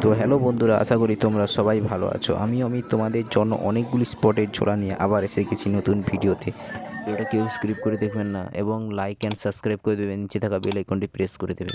তো হ্যালো বন্ধুরা, আশা করি তোমরা সবাই ভালো আছো। আমি অমিত তোমাদের জন্য অনেকগুলি স্পটের ঝোলা নিয়ে আবার এসে গেছি নতুন ভিডিওতে। ভিডিওটা কেউ স্কিপ করে দেখবেন না এবং লাইক অ্যান্ড সাবস্ক্রাইব করে দেবেন, নিচে থাকা বেল আইকনটি প্রেস করে দেবে।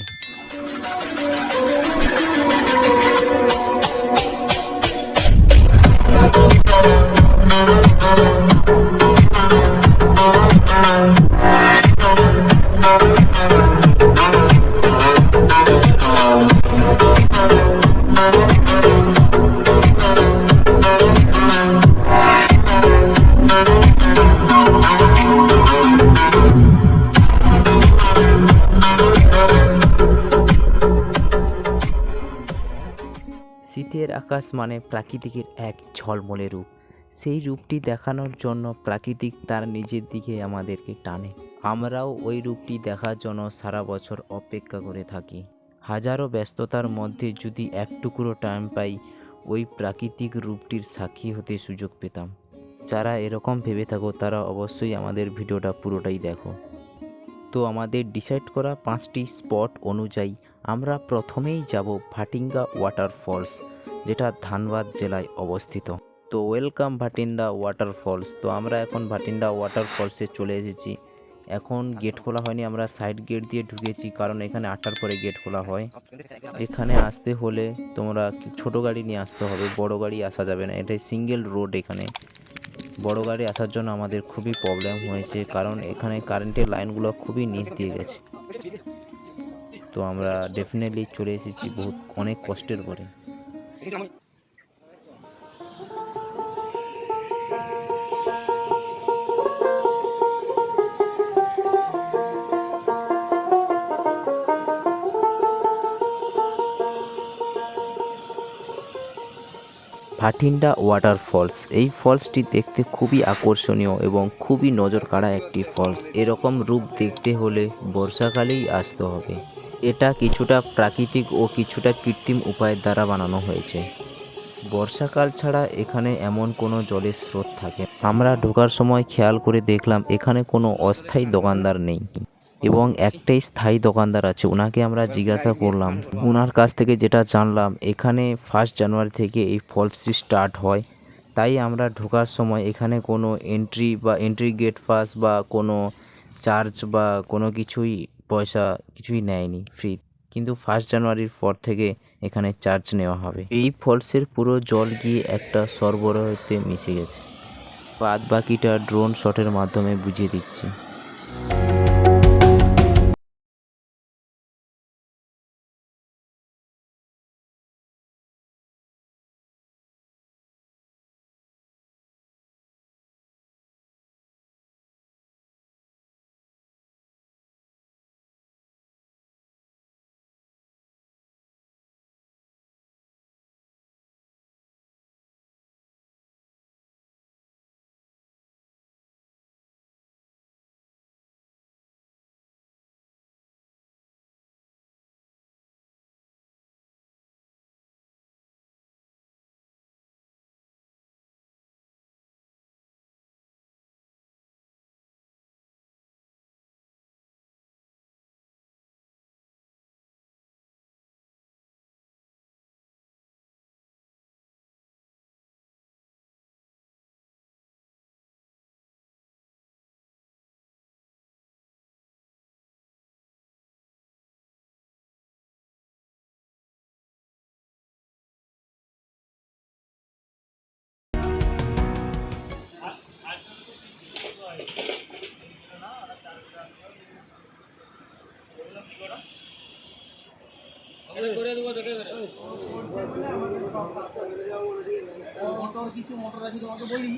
শীতের আকাশ মানে প্রাকৃতিকের এক ঝলমলে রূপ। সেই রূপটি দেখানোর জন্য প্রাকৃতিক তার নিজের দিকে আমাদেরকে টানে। আমরাও ওই রূপটি দেখার জন্য সারা বছর অপেক্ষা করে থাকি। হাজারো ব্যস্ততার মধ্যে যদি একটুকরো টাইম পাই, ওই প্রাকৃতিক রূপটির সাক্ষী হতে সুযোগ পেতাম। যারা এরকম ভেবে থাকো তারা অবশ্যই আমাদের ভিডিওটা পুরোটাই দেখো। তো আমাদের ডিসাইড করা 5টি স্পট অনুযায়ী আমরা প্রথমেই যাব ভাটিন্ডা ওয়াটারফলস, যেটা ধানবাদ জেলায় অবস্থিত। তো ওয়েলকাম ভাটিন্ডা ওয়াটারফলস। তো আমরা এখন ভাটিন্ডা ওয়াটারফলসে চলে এসেছি। এখন গেট খোলা হয়নি, আমরা সাইড গেট দিয়ে ঢুকেছি, কারণ এখানে 8টার পরে গেট খোলা হয়। এখানে আসতে হলে তোমরা ছোট গাড়ি নিয়ে আসতে হবে, বড় গাড়ি আসা যাবে না। এটাই সিঙ্গেল রোড। এখানে বড় গাড়ি আসার জন্য আমাদের খুবই প্রবলেম হয়েছে, কারণ এখানে কারেন্টের লাইনগুলো খুবই নিচ দিয়ে গেছে। তো আমরা ডেফিনেটলি চলে এসেছি অনেক কষ্টের পরে। ভাটিন্ডা ওয়াটারফলস, এই ফলসটি দেখতে খুবই আকর্ষণীয় এবং খুবই নজর কাড়া একটি ফলস। এরকম রূপ দেখতে হলে বর্ষাকালেই আসতে হবে। এটা কিছুটা প্রাকৃতিক ও কিছুটা কৃত্রিম উপায়ের দ্বারা বানানো হয়েছে। বর্ষাকাল ছাড়া এখানে এমন কোনো জলের স্রোত থাকে। আমরা ঢোকার সময় খেয়াল করে দেখলাম এখানে কোনো অস্থায়ী দোকানদার নেই এবং একটাই স্থায়ী দোকানদার আছে। ওনাকে আমরা জিজ্ঞাসা করলাম, ওনার কাছ থেকে যেটা জানলাম এখানে 1 জানুয়ারি থেকে এই ফলসটি স্টার্ট হয়। তাই আমরা ঢোকার সময় এখানে কোনো এন্ট্রি গেট পাস বা কোনো চার্জ বা কোনো কিছুই নেয়নি, ফ্রি। কিন্তু 1 জানুয়ারির পর থেকে এখানে চার্জ নেওয়া হবে। এই ফলসের পুরো জল গিয়ে একটা সরবরাহতে মিশে গেছে। বাদ বাকিটা ড্রোন শটের মাধ্যমে বুঝিয়ে দিচ্ছি। কিছু মোটর আছে তোমাকে বলি,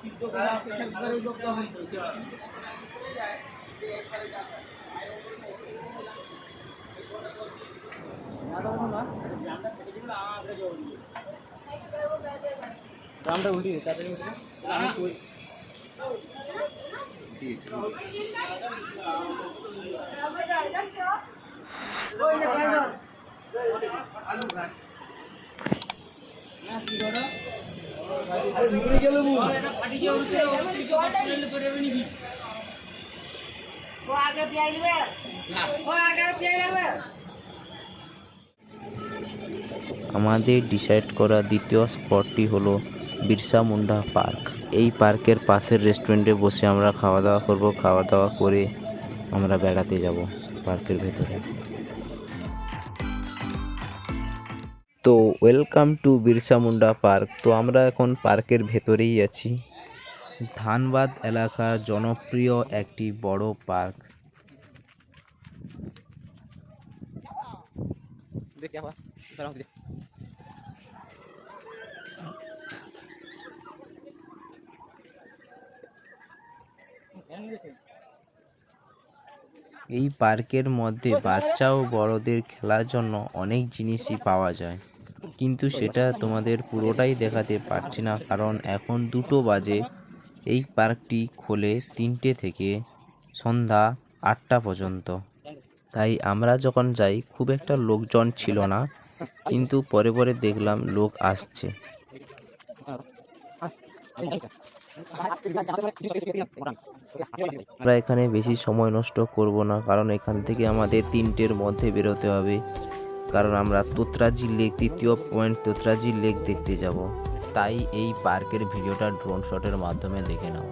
সিদ্ধ করে প্রেসার কুকারে লোকটা হয়েছে। ড্রামটা উল্টিয়ে তাড়াতাড়ি উল্টিয়ে আগে পেয়ে আমাদের ডিসাইড করা দ্বিতীয় স্পটটি হলো বিরসা মুন্ডা পার্ক। এই পার্কের পাশের রেস্টুরেন্টে বসে আমরা খাওয়া দাওয়া করব। খাওয়া দাওয়া করে আমরা বেড়াতে যাব পার্কের ভেতরে। তো welcome two Birsa Munda park. তো আমরা এখন পার্কের ভেতরেই আছি। ধানবাদ এলাকার জনপ্রিয় একটি বড় পার্ক। এই পার্কের মধ্যে বাচ্চা ও বড়দের খেলার জন্য অনেক জিনিসই পাওয়া যায়, কিন্তু সেটা তোমাদের পুরোটাই দেখাতে পারছি না কারণ এখন 2টো বাজে। এই পার্কটি খোলে 3টে থেকে সন্ধ্যা 8টা পর্যন্ত। তাই আমরা যখন যাই খুব একটা লোকজন ছিল না, কিন্তু পরে পরে দেখলাম লোক আসছে। আমরা এখানে বেশি সময় নষ্ট করব না কারণ এখান থেকে আমাদের 3টের মধ্যে বেরোতে হবে, কারণ আমরা তোতরাজি লেক, তৃতীয় পয়েন্ট তোতরাজি লেক দেখতে যাব। তাই এই পার্কের ভিডিওটা ড্রোন শটের মাধ্যমে দেখে নাও।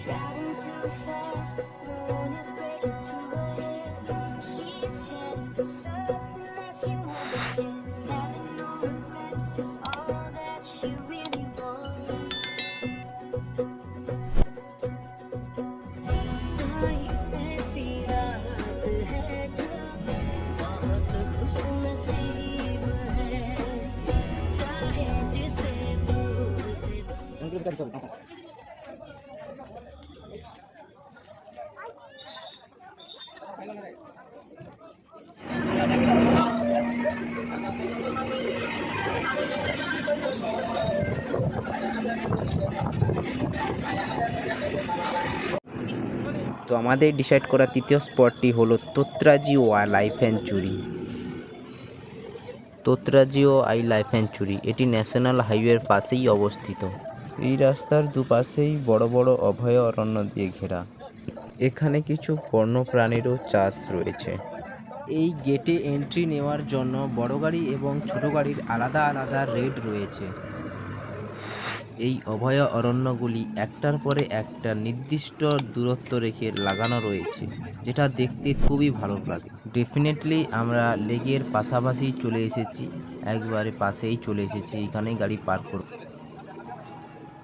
Driving too fast, the moon is breaking through her hair. She's heading for something that she won't forget. Having no regrets is all that she really wants. कोई ऐसी रात है जो बहुत खुशनसीब है, चाहे जिसे दूर से তো আমাদের ডিসাইড করা তৃতীয় স্পটটি হলো Totraji wild life sanctuary. Totraji wild life sanctuary এটি ন্যাশনাল হাইওয়ের পাশেই অবস্থিত। এই রাস্তার দুপাশেই বড় বড় অভয়ারণ্য দিয়ে ঘেরা। এখানে কিছু বন্যপ্রাণীরও চাষ রয়েছে। এই গেটে এন্ট্রি নেওয়ার জন্য বড় গাড়ি এবং ছোট গাড়ির আলাদা আলাদা রেট রয়েছে। এই অভয়ারণ্যগুলি একটার পরে একটা নির্দিষ্ট দূরত্ব রেখে লাগানো রয়েছে, যেটা দেখতে খুবই ভালো লাগে। ডেফিনেটলি আমরা লেকের পাশাপাশি চলে এসেছি, একবারে পাশেই চলে এসেছি, এখানেই গাড়ি পার্ক করব।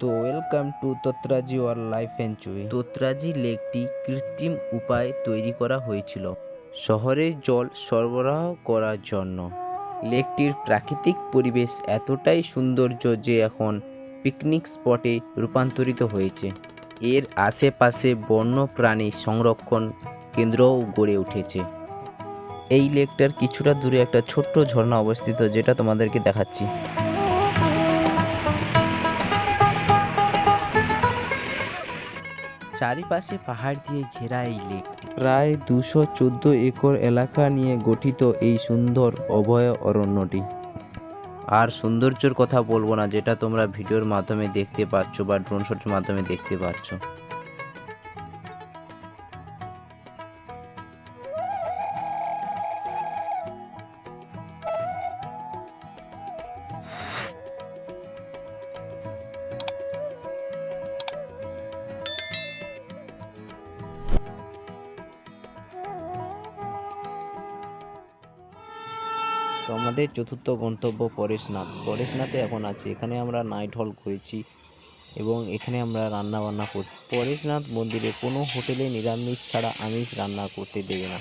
তো welcome to Totraji wild life sanctuary. Totraji লেকটি কৃত্রিম উপায়ে তৈরি করা হয়েছিল শহরে জল সরবরাহ করার জন্য। লেকটির প্রাকৃতিক পরিবেশ এতটাই সৌন্দর্য যে এখন পিকনিক স্পটে রূপান্তরিত হয়েছে। এর আশেপাশে বন্যপ্রাণী সংরক্ষণ কেন্দ্রও গড়ে উঠেছে। এই লেকটার কিছুটা দূরে একটা ছোট্ট ঝর্ণা অবস্থিত, যেটা তোমাদেরকে দেখাচ্ছি। চারিপাশে পাহাড় দিয়ে ঘেরা এই লেকটি প্রায় 214 একর এলাকা নিয়ে গঠিত। এই সুন্দর অভয়ারণ্যটি আর সৌন্দর্যের কথা বলবো না, যেটা তোমরা ভিডিওর মাধ্যমে দেখতে পাচ্ছ বা ড্রোন শটের মাধ্যমে দেখতে পাচ্ছ। তো আমাদের চতুর্থ গন্তব্য পরেশনাথে এখন আছে। এখানে আমরা নাইট হল করেছি এবং এখানে আমরা রান্না বান্না করি। পরেশনাথ মন্দিরে কোনো হোটেলে নিরামিষ ছাড়া আমিষ রান্না করতে দেবে না।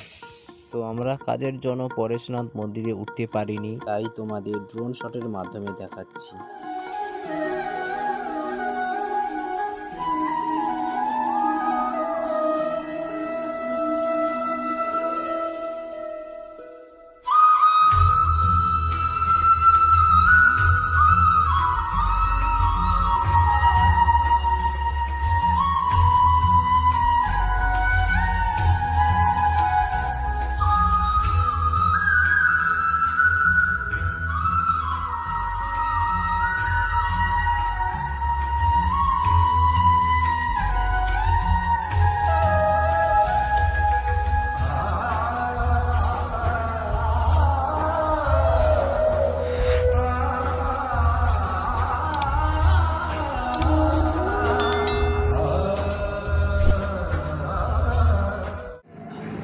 তো আমরা কাজের জন্য পরেশনাথ মন্দিরে উঠতে পারিনি, তাই তোমাদের ড্রোন শটের মাধ্যমে দেখাচ্ছি।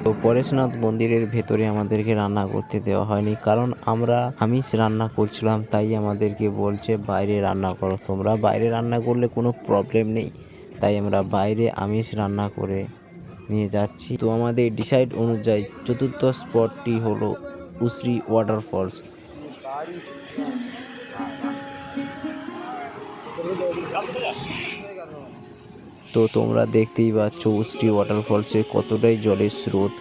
তো পরেশনাথ মন্দিরের ভেতরে আমাদেরকে রান্না করতে দেওয়া হয়নি, কারণ আমরা আমিষ রান্না করছিলাম, তাই আমাদেরকে বলছে বাইরে রান্না করো। তোমরা বাইরে রান্না করলে কোনো প্রবলেম নেই, তাই আমরা বাইরে আমিষ রান্না করে নিয়ে যাচ্ছি। তো আমাদের ডিসাইড অনুযায়ী চতুর্থ স্পটটি হলো উশ্রী ওয়াটারফলস। তো তোমরা দেখতেই পাচ্ছ উশ্রী ওয়াটারফলসে কতটাই জলের স্রোত।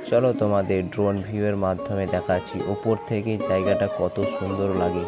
চলো তোমাদের ড্রোন ভিউয়ের মাধ্যমে দেখাচ্ছি ওপর থেকে জায়গাটা কত সুন্দর লাগে।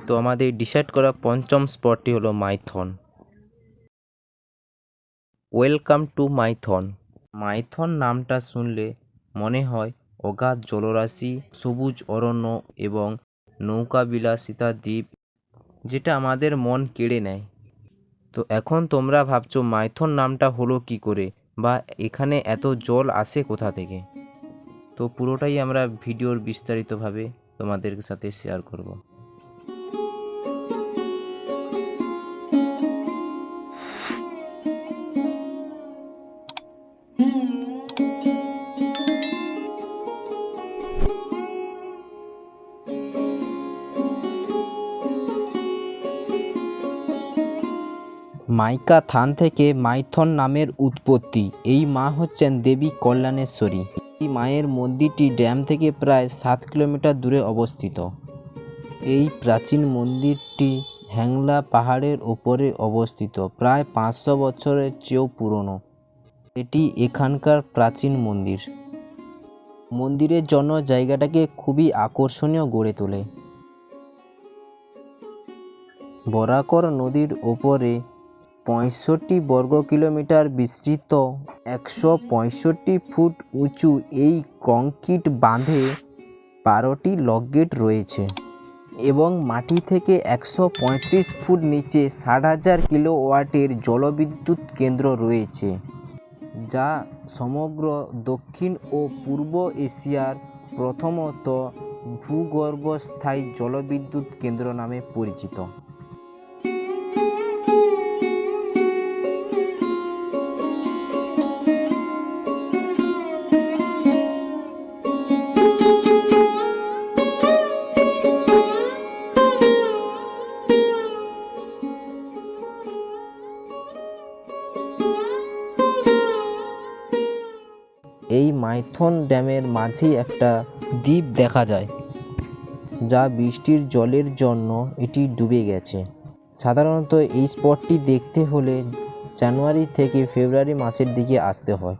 তো আমাদের ডিসাইড করা পঞ্চম স্পটটি হলো মাইথন। Welcome to Maithon. মাইথন নামটা শুনলে মনে হয় অগাধ জলরাশি, সবুজ অরণ্য এবং নৌকা বিলাসিতা দ্বীপ, যেটা আমাদের মন কেড়ে নেয়। তো এখন তোমরা ভাবছো মাইথন নামটা হলো কি করে, বা এখানে এত জল আসে কোথা থেকে? তো পুরোটাই আমরা ভিডিওর বিস্তারিতভাবে তোমাদের সাথে শেয়ার করব। মাইকা থান থেকে মাইথন নামের উৎপত্তি। এই মা হচ্ছেন দেবী কল্যাণেশ্বরী। এই মায়ের মন্দিরটি ড্যাম থেকে প্রায় 7 কিলোমিটার দূরে অবস্থিত। এই প্রাচীন মন্দিরটি হ্যাংলা পাহাড়ের ওপরে অবস্থিত, প্রায় 500 বছরের চেয়েও পুরনো। এটি এখানকার প্রাচীন মন্দির। মন্দিরের জন্য জায়গাটাকে খুবই আকর্ষণীয় গড়ে তোলে। বরাকর নদীর ওপরে 65 বর্গ কিলোমিটার বিস্তৃত 165 ফুট উঁচু এই কংক্রিট বাঁধে 12টি লক গেট রয়েছে এবং মাটি থেকে 135 ফুট নিচে 60,000 কিলোওয়াটের জলবিদ্যুৎ কেন্দ্র রয়েছে, যা সমগ্র দক্ষিণ ও পূর্ব এশিয়ার প্রথমত ভূগর্ভস্থায়ী জলবিদ্যুৎ কেন্দ্র নামে পরিচিত। এই মাইথন ড্যামের মাঝেই একটা দ্বীপ দেখা যায়, যা বৃষ্টির জলের জন্য এটি ডুবে গেছে। সাধারণত এই স্পটটি দেখতে হলে জানুয়ারি থেকে ফেব্রুয়ারি মাসের দিকে আসতে হয়,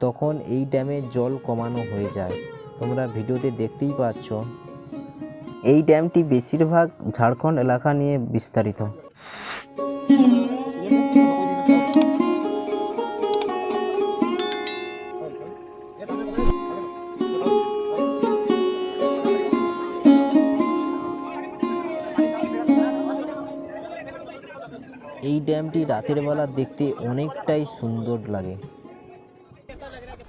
তখন এই ড্যামের জল কমানো হয়ে যায়। তোমরা ভিডিওতে দেখতেই পাচ্ছ। এই ড্যামটি বেশিরভাগ ঝাড়খণ্ড এলাকা নিয়ে বিস্তারিত। এই ড্যামটি রাতের বেলা দেখতে অনেকটাই সুন্দর লাগে।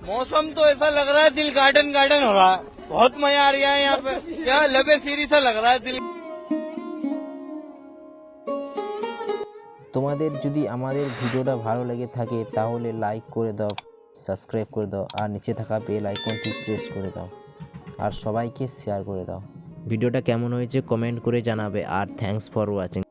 मौसम तो ऐसा लग रहा है दिल गार्डन गार्डन हो रहा है, बहुत मजा आ रहा है यहाँ पे, क्या लबे सीरी सा लग रहा है दिल। তোমাদের যদি আমাদের ভিডিওটা ভালো লেগে থাকে তাহলে লাইক করে দাও, সাবস্ক্রাইব করে দাও আর নিচে থাকা বেল আইকনটি প্রেস করে দাও আর সবাইকে শেয়ার করে দাও। ভিডিওটা কেমন হয়েছে কমেন্ট করে জানাবে আর থ্যাঙ্কস ফর ওয়াচিং।